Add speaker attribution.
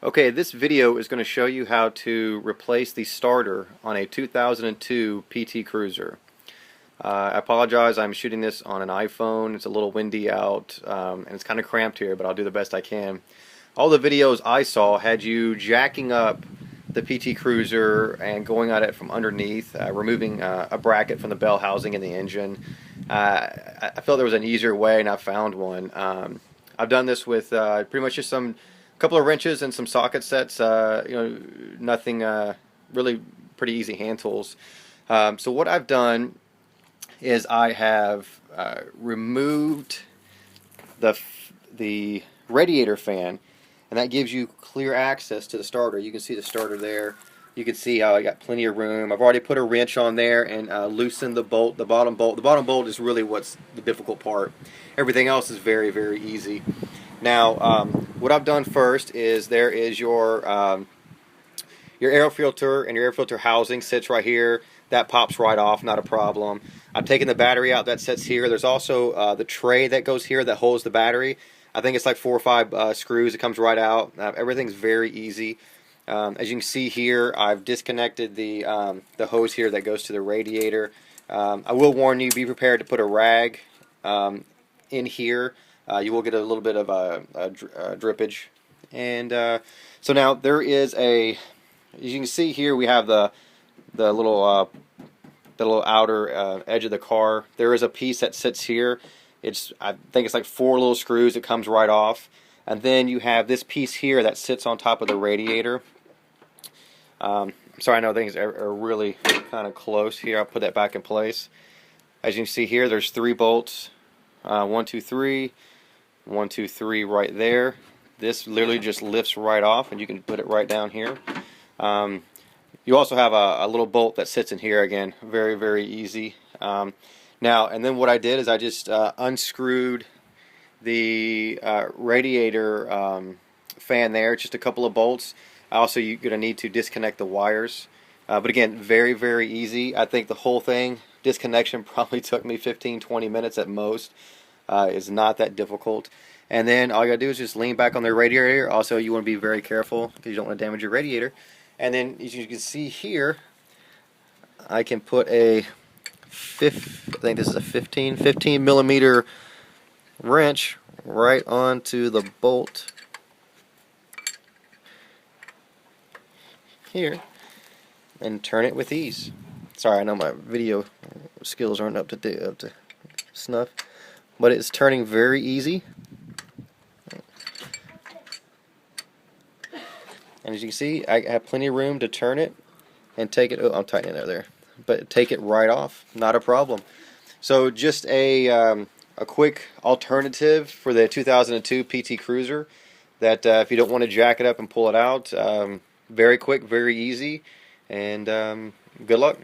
Speaker 1: Okay, this video is going to show you how to replace the starter on a 2002 PT Cruiser. I apologize, I'm shooting this on an iPhone. It's a little windy out and it's kind of cramped here, but I'll do the best I can. All the videos I saw had you jacking up the PT Cruiser and going at it from underneath, removing a bracket from the bell housing in the engine. I felt there was an easier way and I found one. I've done this with pretty much just some couple of wrenches and some socket sets, nothing really, pretty easy hand tools. So what I've done is I have removed the radiator fan, and that gives you clear access to the starter. You can see the starter there. You can see how I got plenty of room. I've already put a wrench on there and loosened the bolt, the bottom bolt. The bottom bolt is really what's the difficult part. Everything else is very, very easy. Now, what I've done first is there is your air filter, and your air filter housing sits right here. That pops right off, not a problem. I've taken the battery out, that sits here. There's also the tray that goes here that holds the battery. I think it's like 4 or 5 screws. It comes right out. Everything's very easy. As you can see here, I've disconnected the hose here that goes to the radiator. I will warn you, be prepared to put a rag in here. You will get a little bit of a drippage. And so now there is as you can see here, we have the little outer edge of the car. There is a piece that sits here. I think it's like 4 little screws. It comes right off. And then you have this piece here that sits on top of the radiator. I'm sorry, I know things are really kind of close here. I'll put that back in place. As you can see here, there's 3 bolts. 1, 2, 3. 1, 2, 3 right there. This literally just lifts right off, and you can put it right down here. You also have a little bolt that sits in here. Again, very, very easy. Now, and then what I did is I just unscrewed the radiator fan there, just a couple of bolts. Also, you're going to need to disconnect the wires. But again, very, very easy. I think the whole thing, disconnection, probably took me 15-20 minutes at most. It's not that difficult. And then all you gotta do is just lean back on the radiator. Also, you want to be very careful because you don't want to damage your radiator. And then, as you can see here, I can put I think this is a 15 millimeter wrench right onto the bolt here and turn it with ease. Sorry, I know my video skills aren't up to snuff, but it's turning very easy. And as you can see, I have plenty of room to turn it and take it. Oh, I'm tightening it there, but take it right off, not a problem. So just a quick alternative for the 2002 PT Cruiser. That if you don't want to jack it up and pull it out, very quick, very easy, and good luck.